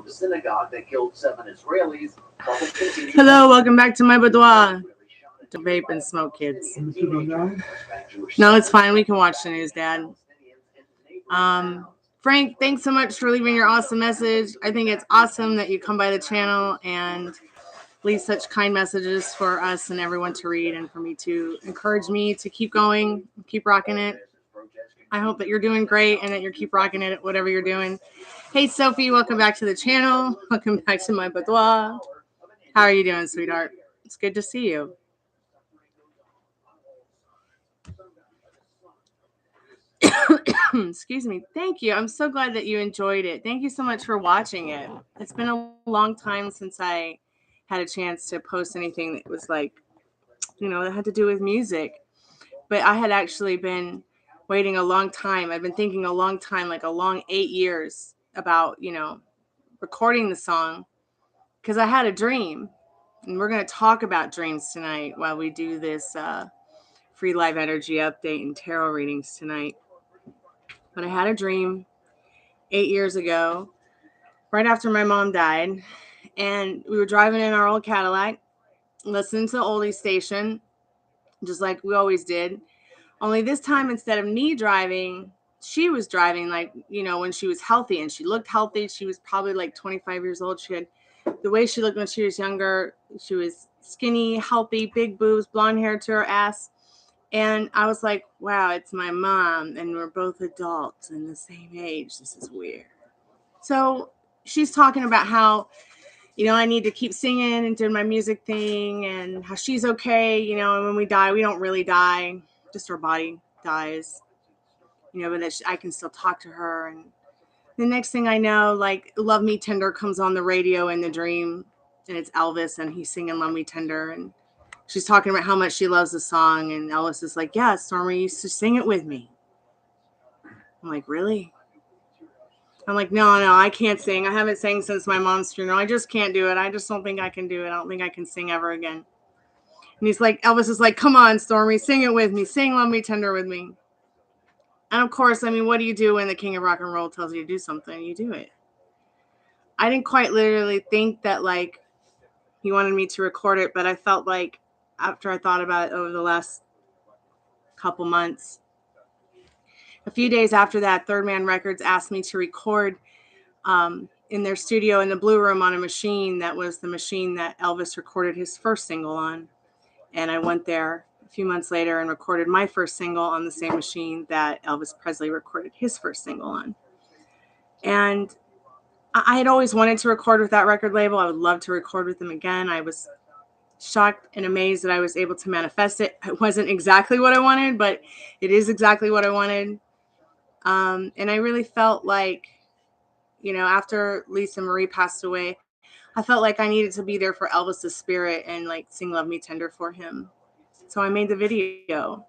the synagogue that killed 7 Israelis. Hello, welcome back to my boudoir. To vape and smoke, kids. No, it's fine. We can watch the news, Dad. Frank, thanks so much for leaving your awesome message. I think it's awesome that you come by the channel and leave such kind messages for us and everyone to read, and for me to encourage me to keep going, keep rocking it. I hope that you're doing great and that you keep rocking it at whatever you're doing. Hey, Sophie, welcome back to the channel. Welcome back to my boudoir. How are you doing, sweetheart? It's good to see you. Excuse me. Thank you. I'm so glad that you enjoyed it. Thank you so much for watching it. It's been a long time since I had a chance to post anything that was like, that had to do with music. But I had actually been waiting a long time. I've been thinking a long time, like a long 8 years about, recording the song, because I had a dream. And we're going to talk about dreams tonight while we do this free live energy update and tarot readings tonight. But I had a dream 8 years ago, right after my mom died. And we were driving in our old Cadillac, listening to the oldie station, just like we always did. Only this time, instead of me driving, she was driving, like, when she was healthy, and she looked healthy. She was probably like 25 years old. She had the way she looked when she was younger. She was skinny, healthy, big boobs, blonde hair to her ass. And I was like, wow, it's my mom, and we're both adults and the same age. This is weird. So she's talking about how, I need to keep singing and doing my music thing, and how she's okay, and when we die, we don't really die. Just our body dies, but that I can still talk to her. And the next thing I know, like, Love Me Tender comes on the radio in the dream, and it's Elvis, and he's singing Love Me Tender, and she's talking about how much she loves the song, and Elvis is like, yeah, Stormy used to sing it with me. I'm like, really? I'm like, no, I can't sing. I haven't sang since my mom's funeral. I just can't do it. I just don't think I can do it. I don't think I can sing ever again. And he's like, Elvis is like, come on, Stormy, sing it with me. Sing Love Me Tender with me. And of course, what do you do when the king of rock and roll tells you to do something? You do it. I didn't quite literally think that, like, he wanted me to record it, but I felt like after I thought about it over the last couple months, a few days after that, Third Man Records asked me to record in their studio in the Blue Room on a machine that was the machine that Elvis recorded his first single on. And I went there a few months later and recorded my first single on the same machine that Elvis Presley recorded his first single on. And I had always wanted to record with that record label. I would love to record with them again. I was shocked and amazed that I was able to manifest it. It wasn't exactly what I wanted, but it is exactly what I wanted. And I really felt like, after Lisa Marie passed away, I felt like I needed to be there for Elvis's spirit and, like, sing Love Me Tender for him. So I made the video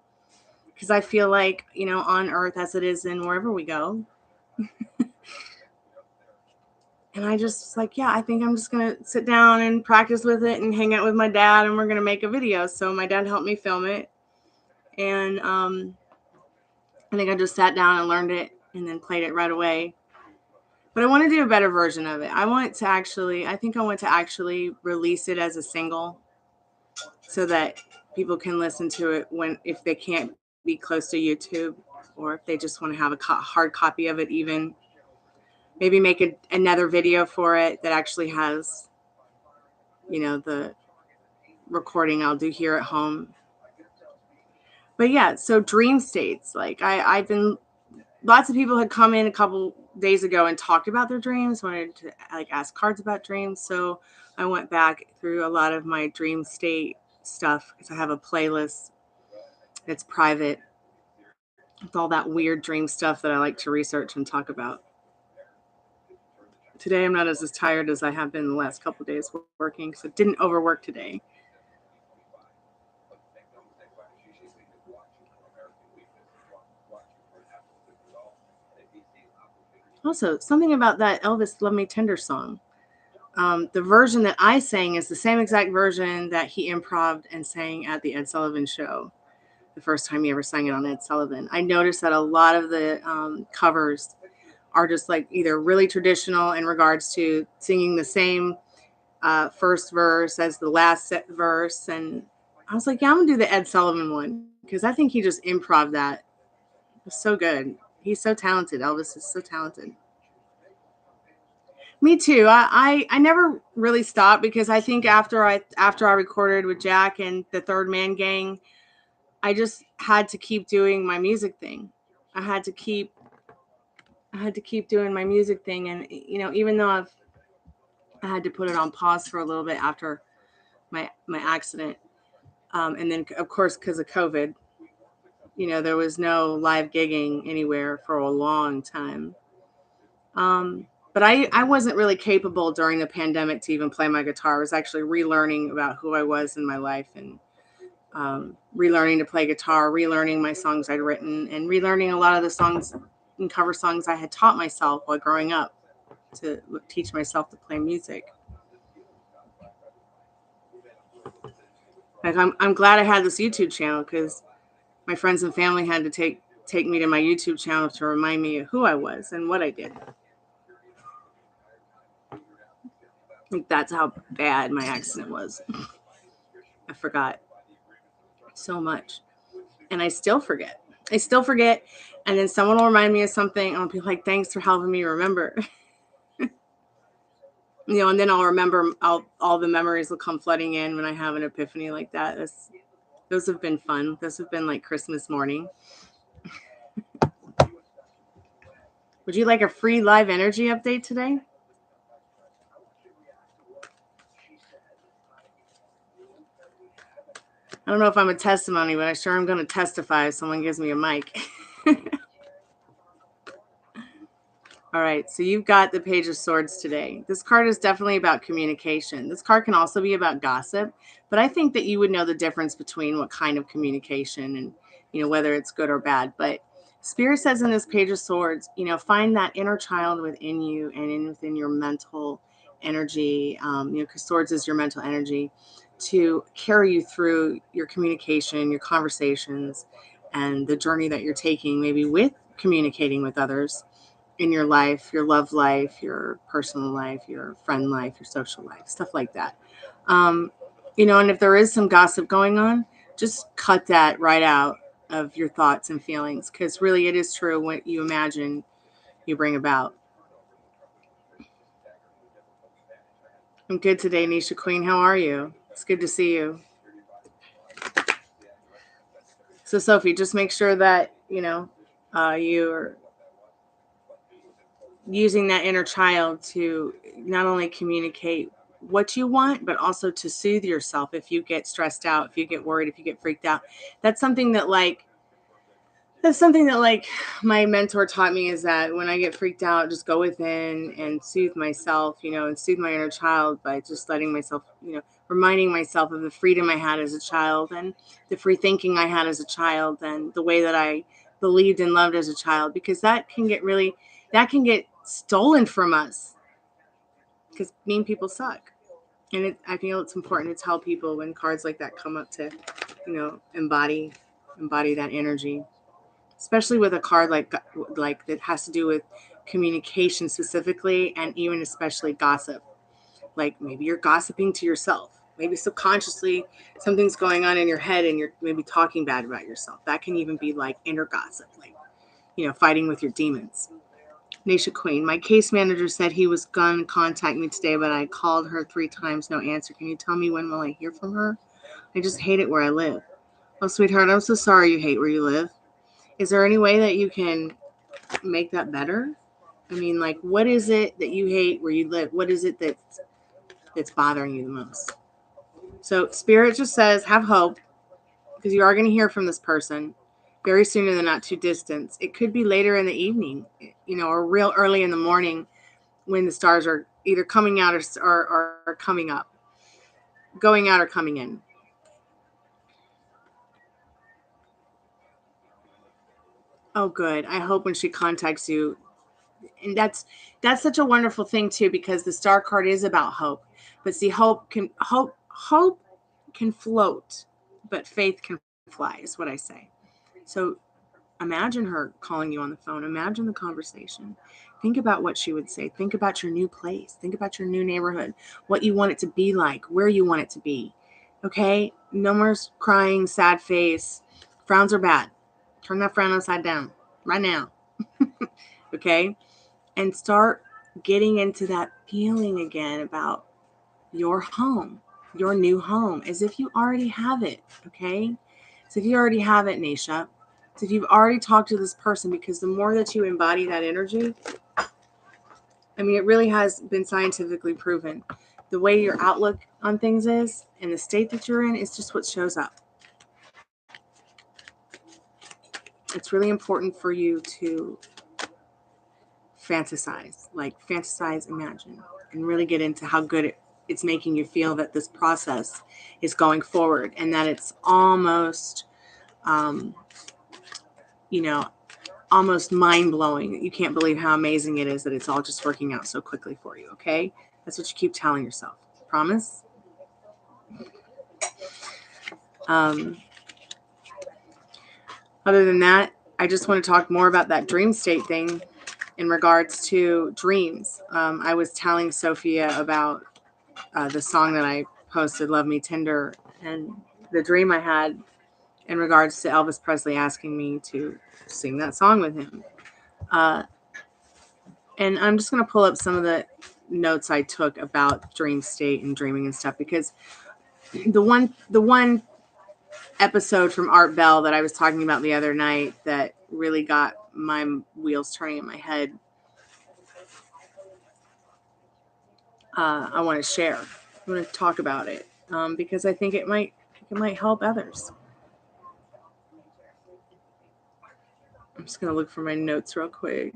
because I feel like, on earth as it is in wherever we go. And I just was like, yeah, I think I'm just going to sit down and practice with it and hang out with my dad, and we're going to make a video. So my dad helped me film it. And I think I just sat down and learned it and then played it right away. But I want to do a better version of it. I want to actually release it as a single so that people can listen to it if they can't be close to YouTube, or if they just want to have a hard copy of it even. Maybe make another video for it that actually has, the recording I'll do here at home. But yeah, so dream states. Like, lots of people had come in a couple days ago and talked about their dreams, wanted to, like, ask cards about dreams. So I went back through a lot of my dream state stuff, because I have a playlist that's private with all that weird dream stuff that I like to research and talk about. Today I'm not as tired as I have been the last couple of days working, because I didn't overwork today. Also, something about that Elvis Love Me Tender song. The version that I sang is the same exact version that he improv'd and sang at the Ed Sullivan show, the first time he ever sang it on Ed Sullivan. I noticed that a lot of the covers are just like either really traditional in regards to singing the same first verse as the last verse. And I was like, yeah, I'm gonna do the Ed Sullivan one because I think he just improv that. It was so good. He's so talented. Elvis is so talented. Me too. I never really stopped because I think after I recorded with Jack and the Third Man Gang, I just had to keep doing my music thing. I had to keep doing my music thing, and even though I had to put it on pause for a little bit after my accident, and then of course because of COVID, there was no live gigging anywhere for a long time. But I wasn't really capable during the pandemic to even play my guitar. I was actually relearning about who I was in my life, and relearning to play guitar, relearning my songs I'd written, and relearning a lot of the songs and cover songs I had taught myself while growing up to teach myself to play music. Like I'm glad I had this YouTube channel because my friends and family had to take me to my YouTube channel to remind me of who I was and what I did. Like that's how bad my accident was. I forgot so much. And I still forget. And then someone will remind me of something and I'll be like, thanks for helping me remember. And then I'll remember all the memories will come flooding in when I have an epiphany like that. Those have been fun. Those have been like Christmas morning. Would you like a free live energy update today? I don't know if I'm a testimony, but I sure am going to testify if someone gives me a mic. All right, so you've got the Page of Swords today. This card is definitely about communication. This card can also be about gossip, but I think that you would know the difference between what kind of communication and, whether it's good or bad. But Spirit says in this Page of Swords, find that inner child within you and within your mental energy, because swords is your mental energy, to carry you through your communication, your conversations, and the journey that you're taking, maybe with communicating with others in your life, your love life, your personal life, your friend life, your social life, stuff like that. And if there is some gossip going on, just cut that right out of your thoughts and feelings, because really it is true. What you imagine, you bring about. I'm good today, Nisha Queen. How are you? It's good to see you. So, Sophie, just make sure that, you're using that inner child to not only communicate what you want, but also to soothe yourself. If you get stressed out, if you get worried, if you get freaked out, that's something that my mentor taught me, is that when I get freaked out, just go within and soothe myself, and soothe my inner child by just letting myself, reminding myself of the freedom I had as a child and the free thinking I had as a child and the way that I believed and loved as a child, because that can get stolen from us because mean people suck. And I feel it's important to tell people when cards like that come up to, embody that energy, especially with a card like that has to do with communication specifically, and even especially gossip. Like maybe you're gossiping to yourself. Maybe subconsciously something's going on in your head and you're maybe talking bad about yourself. That can even be like inner gossip, like, fighting with your demons. Nisha Queen, my case manager said he was going to contact me today, but I called her 3 times, no answer. Can you tell me when will I hear from her? I just hate it where I live. Oh, sweetheart, I'm so sorry you hate where you live. Is there any way that you can make that better? I mean, like, what is it that you hate where you live? What is it that's bothering you the most? So Spirit just says, have hope, because you are going to hear from this person very soon in the not too distant. It could be later in the evening, or real early in the morning when the stars are either coming out or coming up, going out or coming in. Oh, good. I hope when she contacts you, and that's such a wonderful thing too, because the star card is about hope. But see, hope can float, but faith can fly, is what I say. So imagine her calling you on the phone. Imagine the conversation. Think about what she would say. Think about your new place. Think about your new neighborhood, what you want it to be like, where you want it to be. Okay? No more crying, sad face. Frowns are bad. Turn that frown upside down right now. Okay? And start getting into that feeling again about your home, your new home, as if you already have it. Okay? So if you already have it, Naisha, so if you've already talked to this person, because the more that you embody that energy, I mean, it really has been scientifically proven. The way your outlook on things is and the state that you're in is just what shows up. It's really important for you to fantasize, imagine, and really get into how good it's making you feel that this process is going forward and that it's almost, almost mind-blowing. You can't believe how amazing it is that it's all just working out so quickly for you, okay? That's what you keep telling yourself. Promise? Other than that, I just want to talk more about that dream state thing in regards to dreams. I was telling Sophia about the song that I posted, Love Me Tender, and the dream I had in regards to Elvis Presley asking me to sing that song with him. And I'm just going to pull up some of the notes I took about dream state and dreaming and stuff, because the one episode from Art Bell that I was talking about the other night that really got my wheels turning in my head, I want to share. I want to talk about it because I think it might help others. I'm just going to look for my notes real quick.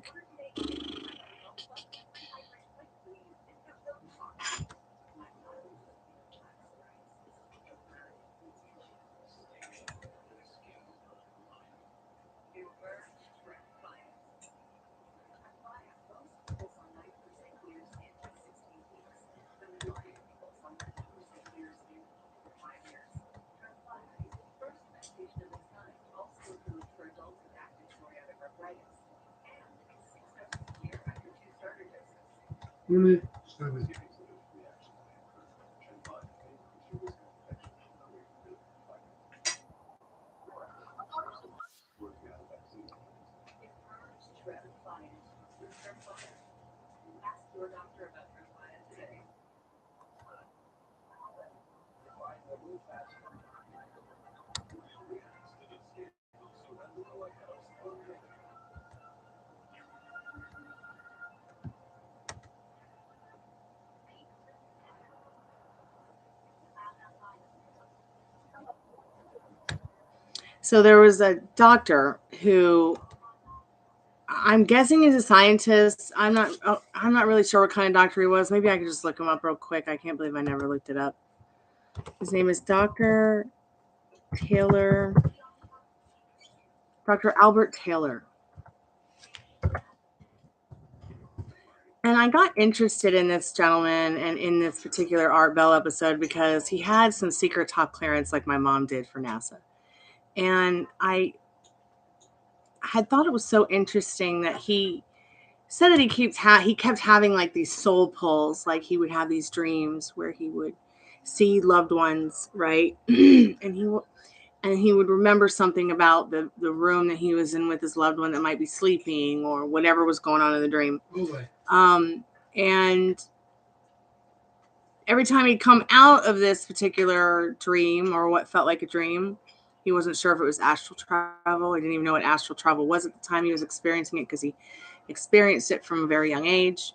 So there was a doctor who, I'm guessing is a scientist. I'm not really sure what kind of doctor he was. Maybe I could just look him up real quick. I can't believe I never looked it up. His name is Dr. Albert Taylor. And I got interested in this gentleman and in this particular Art Bell episode because he had some secret top clearance like my mom did for NASA. And I had thought it was so interesting that he said that he kept having like these soul pulls, like he would have these dreams where he would see loved ones, right? and he would remember something about the room that he was in with his loved one that might be sleeping or whatever was going on in the dream. And every time he'd come out of this particular dream or what felt like a dream, he wasn't sure if it was astral travel. He didn't even know what astral travel was at the time he was experiencing it because he experienced it from a very young age.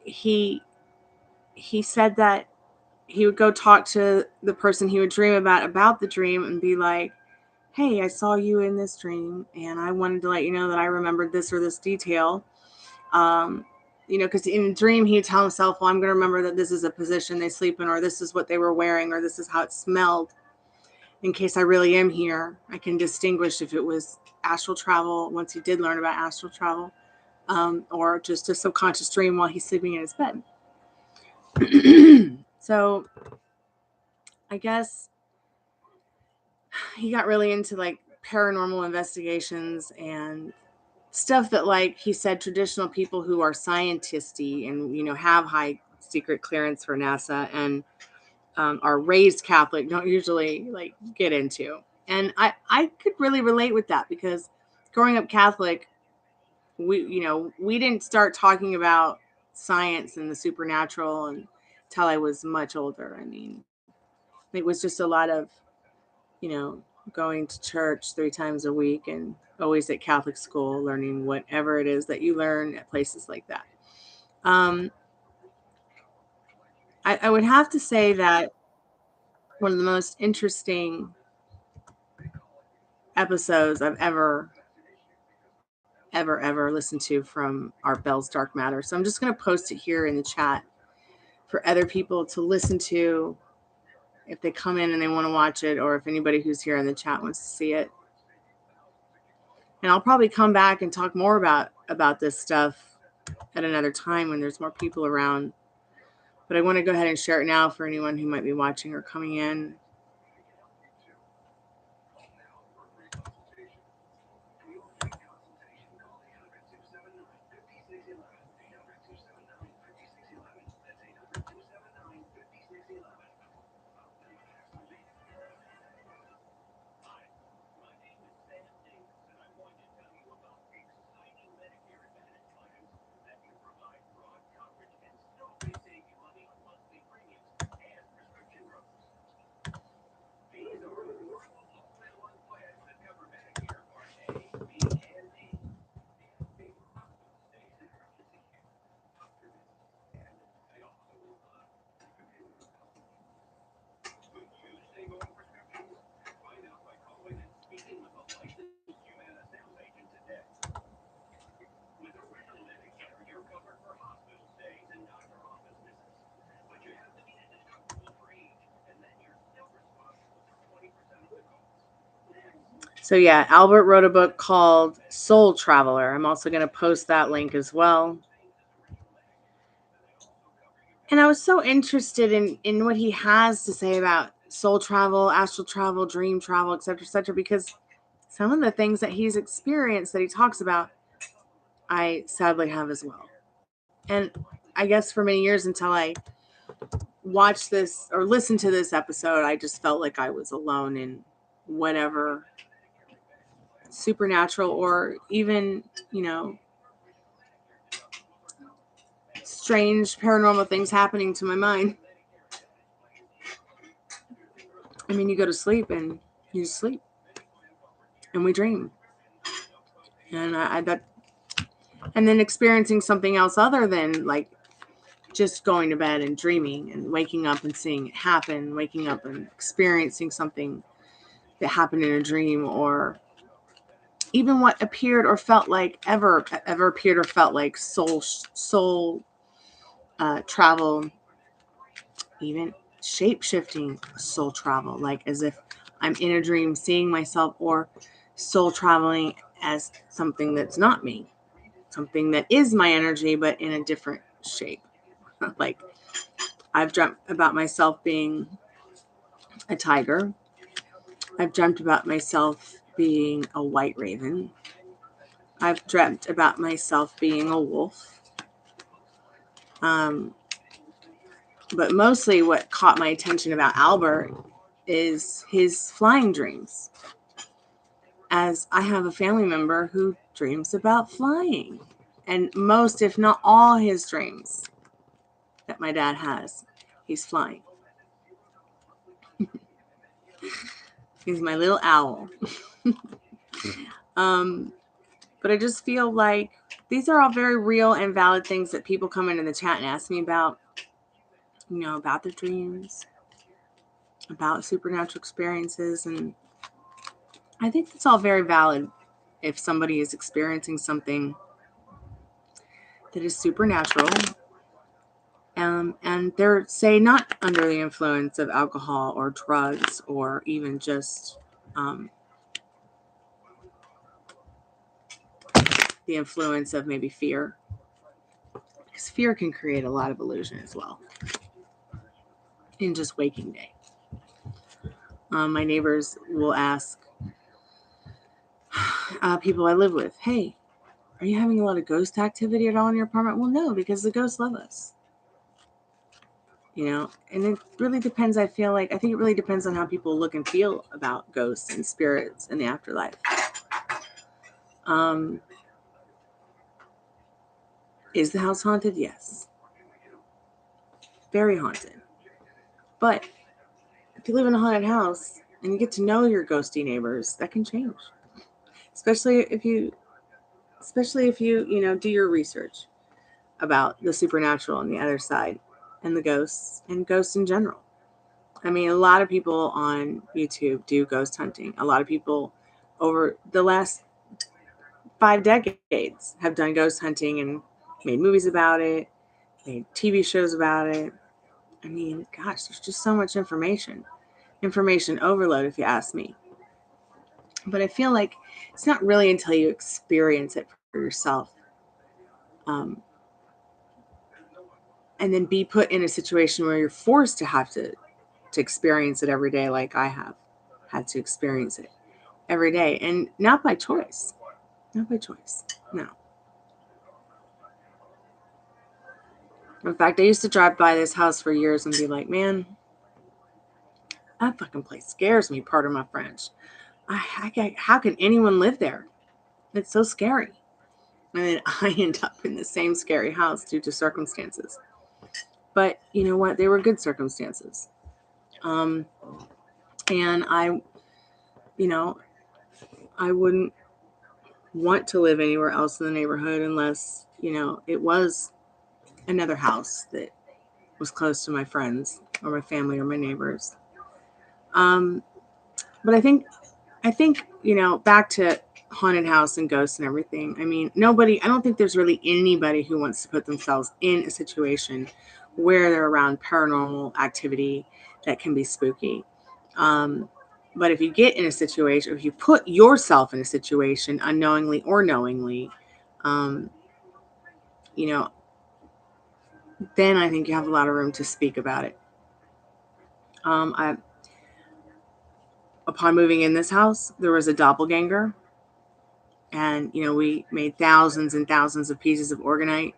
He said that he would go talk to the person he would dream about the dream and be like, hey, I saw you in this dream and I wanted to let you know that I remembered this or this detail. Because in a dream he would tell himself, well, I'm going to remember that this is a position they sleep in, or this is what they were wearing, or this is how it smelled. In case I really am here, I can distinguish if it was astral travel once he did learn about astral travel, or just a subconscious dream while he's sleeping in his bed. So I guess he got really into like paranormal investigations and stuff that, like he said, traditional people who are scientisty and, have high secret clearance for NASA and are raised Catholic don't usually like get into. And I could really relate with that because growing up Catholic, we didn't start talking about science and the supernatural until I was much older. I mean, it was just a lot of, you know, going to church 3 times a week and always at Catholic school, learning whatever it is that you learn at places like that. I would have to say that one of the most interesting episodes I've ever listened to from Art Bell's Dark Matter. So I'm just going to post it here in the chat for other people to listen to if they come in and they want to watch it, or if anybody who's here in the chat wants to see it. And I'll probably come back and talk more about this stuff at another time when there's more people around. But I want to go ahead and share it now for anyone who might be watching or coming in. So yeah, Albert wrote a book called Soul Traveler. I'm also going to post that link as well. And I was so interested in what he has to say about soul travel, astral travel, dream travel, etc., because some of the things that he's experienced that he talks about, I sadly have as well. And I guess for many years until I watched this or listened to this episode, I just felt like I was alone in whatever supernatural or even, strange paranormal things happening to my mind. I mean, you go to sleep and you sleep and we dream. And and then experiencing something else other than like just going to bed and dreaming and waking up and seeing it happen, waking up and experiencing something that happened in a dream, or even what appeared or felt like ever appeared or felt like soul travel, even shape-shifting soul travel, like as if I'm in a dream seeing myself, or soul traveling as something that's not me, something that is my energy but in a different shape. Like I've dreamt about myself being a tiger. I've dreamt about myself being a white raven. I've dreamt about myself being a wolf. But mostly what caught my attention about Albert is his flying dreams, as I have a family member who dreams about flying. And most, if not all, his dreams that my dad has, he's flying. He's my little owl. But I just feel like these are all very real and valid things that people come into the chat and ask me about, about their dreams, about supernatural experiences. And I think that's all very valid if somebody is experiencing something that is supernatural, and they're, say, not under the influence of alcohol or drugs, or even just the influence of maybe fear, because fear can create a lot of illusion as well in just waking day. My neighbors will ask people I live with, hey, Are you having a lot of ghost activity at all in your apartment? Well, no, because the ghosts love us. You know, and it really depends. I think it really depends on how people look and feel about ghosts and spirits and the afterlife. Is the house haunted? Yes. Very haunted. But if you live in a haunted house and you get to know your ghosty neighbors, that can change. Especially if you do your research about the supernatural and the other side and the ghosts and ghosts in general. I mean, a lot of people on YouTube do ghost hunting. A lot of people over the last 5 decades have done ghost hunting and made movies about it, made TV shows about it. I mean, gosh, there's just so much information overload, if you ask me. But I feel like it's not really until you experience it for yourself, and then be put in a situation where you're forced to have to experience it every day, like I have had to experience it every day, and not by choice. Not by choice. No. In fact, I used to drive by this house for years and be like, man, that fucking place scares me, pardon my French. How can anyone live there? It's so scary. And then I end up in the same scary house due to circumstances. But you know what? They were good circumstances. And I wouldn't want to live anywhere else in the neighborhood unless, it was another house that was close to my friends or my family or my neighbors. But I think, back to haunted house and ghosts and everything. I mean, I don't think there's really anybody who wants to put themselves in a situation where they're around paranormal activity that can be spooky. But if you get in a situation, if you put yourself in a situation unknowingly or knowingly, then I think you have a lot of room to speak about it. Upon moving in this house, there was a doppelganger. And, we made thousands and thousands of pieces of orgonite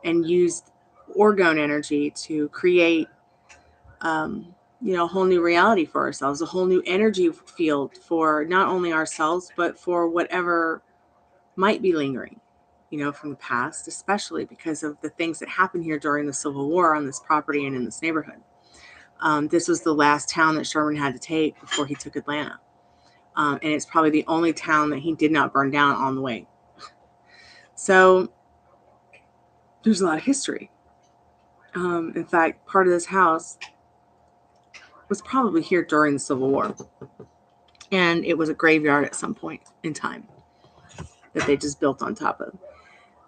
and used orgone energy to create, a whole new reality for ourselves, a whole new energy field for not only ourselves, but for whatever might be lingering, from the past, especially because of the things that happened here during the Civil War on this property and in this neighborhood. This was the last town that Sherman had to take before he took Atlanta. And it's probably the only town that he did not burn down on the way. So there's a lot of history. In fact, part of this house was probably here during the Civil War. And it was a graveyard at some point in time that they just built on top of.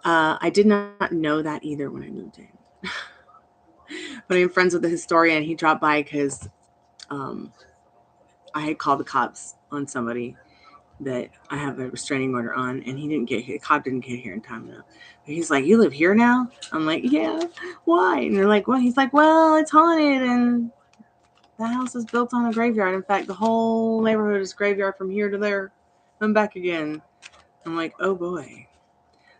I did not know that either when I moved in. But I'm friends with the historian. He dropped by because I had called the cops on somebody that I have a restraining order on, and the cop didn't get here in time enough. But he's like, you live here now? I'm like, yeah, why? And they're like, well, he's like, well, it's haunted, and the house is built on a graveyard. In fact, the whole neighborhood is graveyard from here to there and back again. I'm like, oh boy.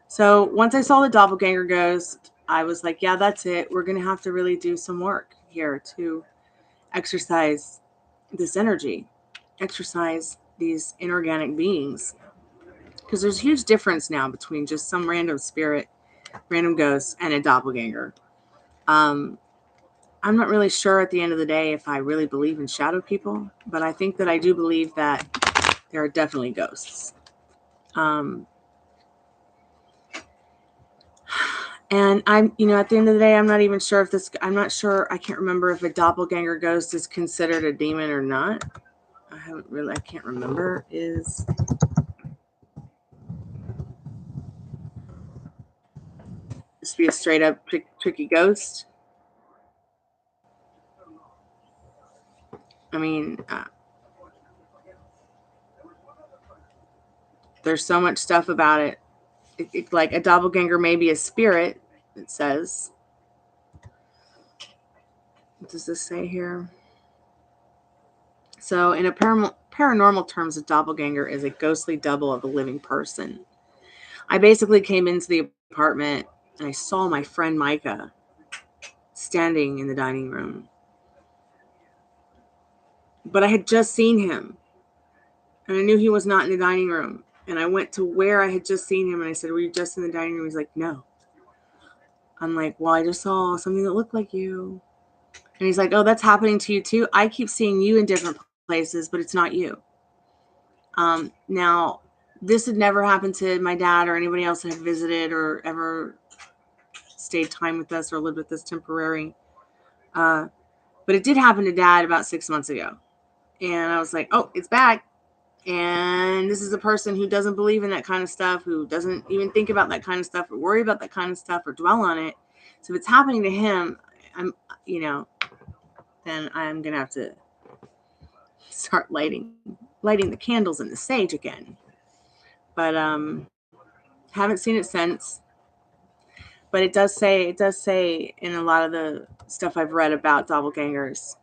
So once I saw the doppelganger ghost, I was like, yeah, that's it. We're going to have to really do some work here to exercise this energy, exercise these inorganic beings. Because there's a huge difference now between just some random spirit, random ghost, and a doppelganger. I'm not really sure at the end of the day if I really believe in shadow people, but I think that I do believe that there are definitely ghosts. And I'm, at the end of the day, I'm not even sure I can't remember if a doppelganger ghost is considered a demon or not. I can't remember. Is this be a straight up tricky ghost? I mean, there's so much stuff about it. Like a doppelganger may be a spirit, it says. What does this say here? So in a paranormal terms, a doppelganger is a ghostly double of a living person. I basically came into the apartment and I saw my friend Micah standing in the dining room. But I had just seen him. And I knew he was not in the dining room. And I went to where I had just seen him and I said, "Were you just in the dining room?" He's like, "No." I'm like, "Well, I just saw something that looked like you." And he's like, "Oh, that's happening to you too? I keep seeing you in different places, but it's not you." Now, this had never happened to my dad or anybody else that had visited or ever stayed time with us or lived with us temporary. But it did happen to Dad about 6 months ago. And I was like, "Oh, it's back." And this is a person who doesn't believe in that kind of stuff, who doesn't even think about that kind of stuff or worry about that kind of stuff or dwell on it. So if it's happening to him, then I'm going to have to start lighting the candles in the sage again. But haven't seen it since. But it does say in a lot of the stuff I've read about doppelgangers,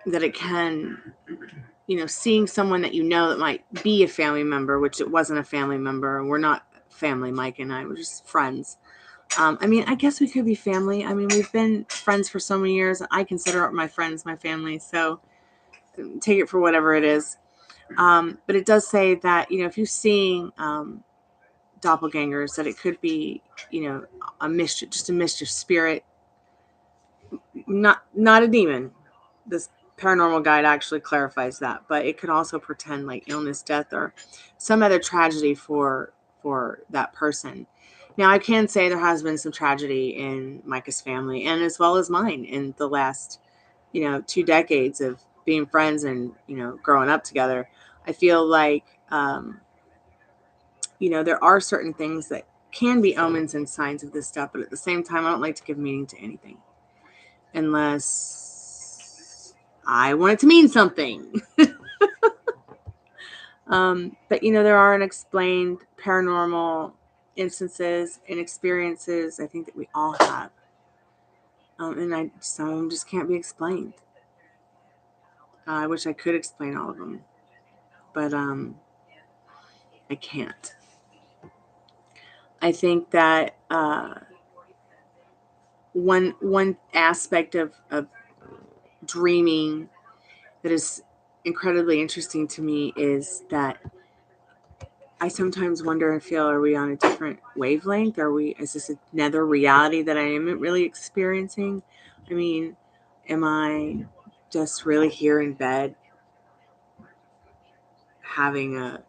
that it can, seeing someone that that might be a family member, which it wasn't a family member, and we're not family, Mike and I, we're just friends. I guess we could be family. We've been friends for so many years. I consider my friends my family, so take it for whatever it is. But it does say that, if you're seeing doppelgangers, that it could be, a mischief spirit, not a demon. This paranormal guide actually clarifies that, but it could also pretend like illness, death, or some other tragedy for that person. Now, I can say there has been some tragedy in Micah's family and as well as mine in the last 2 decades of being friends and growing up together. I feel like there are certain things that can be omens and signs of this stuff, but at the same time, I don't like to give meaning to anything unless I want it to mean something. But there are unexplained paranormal instances and experiences, I think, that we all have. And some of them just can't be explained. I wish I could explain all of them, but I can't. I think that one aspect of dreaming that is incredibly interesting to me is that I sometimes wonder and feel, are we on a different wavelength? Is this another reality that I am really experiencing? Am I just really here in bed having a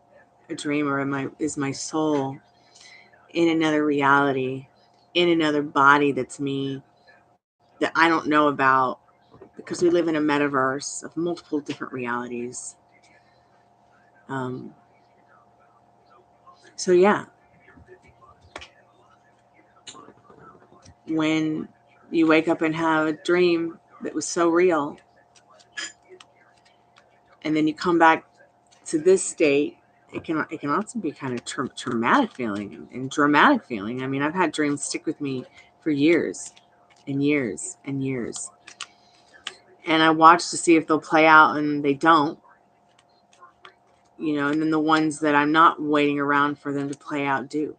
dream, or is my soul in another reality, in another body that's me, that I don't know about, because we live in a metaverse of multiple different realities. So yeah, when you wake up and have a dream that was so real, and then you come back to this state, it can also be kind of traumatic feeling and dramatic feeling. I've had dreams stick with me for years and years and years, and I watch to see if they'll play out, and they don't. And then the ones that I'm not waiting around for them to play out do.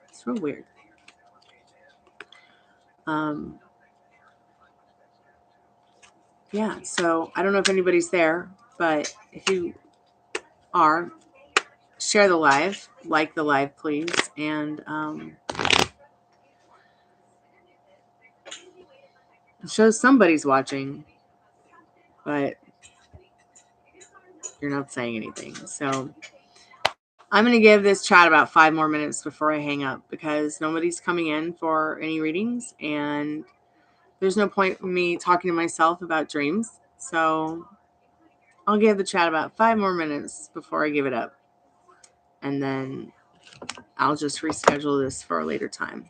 It's real weird. Yeah, so I don't know if anybody's there, but if you are, share the live, like the live, please, and show somebody's watching, but you're not saying anything. So I'm going to give this chat about 5 more minutes before I hang up, because nobody's coming in for any readings, and there's no point in me talking to myself about dreams. So I'll give the chat about 5 more minutes before I give it up. And then I'll just reschedule this for a later time,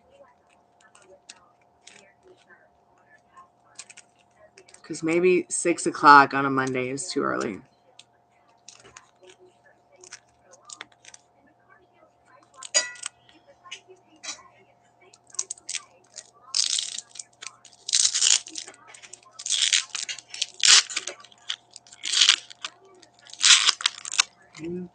because maybe 6 o'clock on a Monday is too early. Mhm.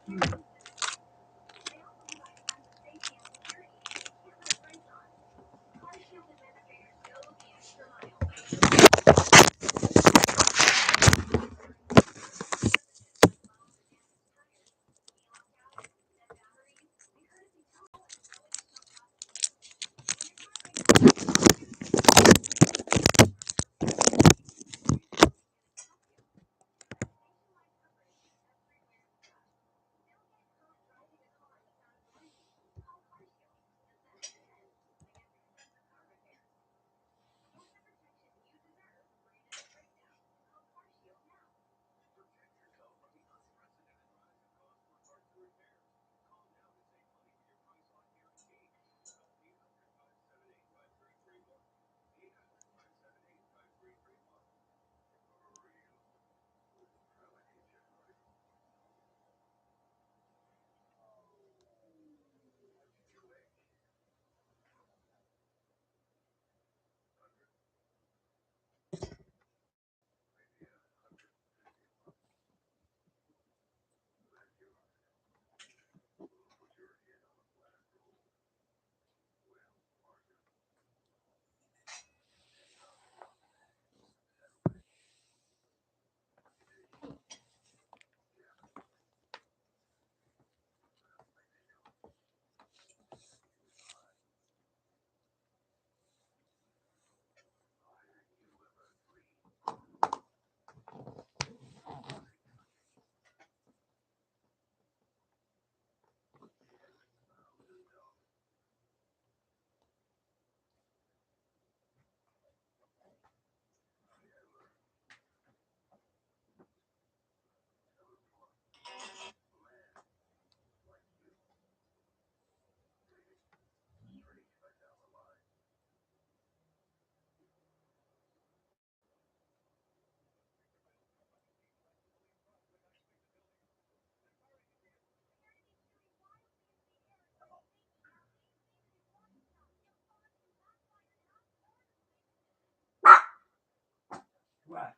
What?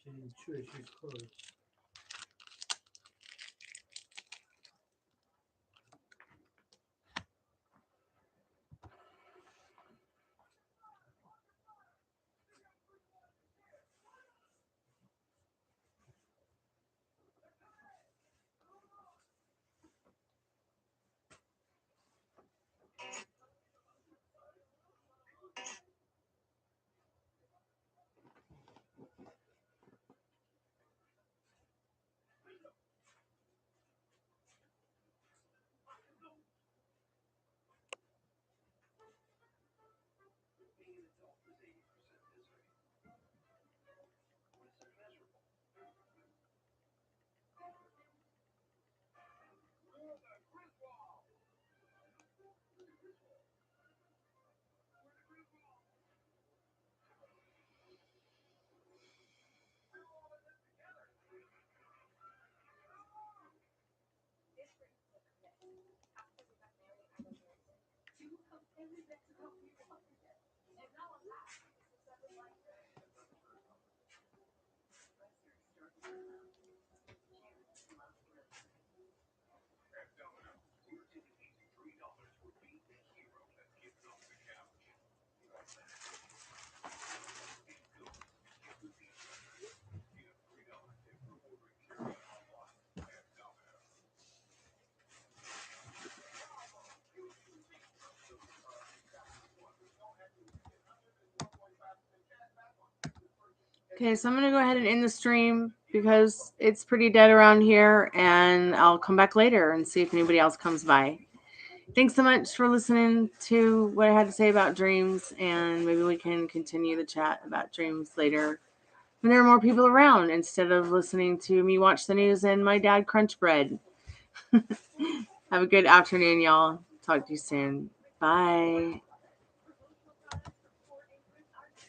She didn't chew it, she's closed. Okay, so I'm going to go ahead and end the stream because it's pretty dead around here, and I'll come back later and see if anybody else comes by. Thanks so much for listening to what I had to say about dreams, and maybe we can continue the chat about dreams later when there are more people around instead of listening to me watch the news and my dad crunch bread. Have a good afternoon, y'all. Talk to you soon. Bye.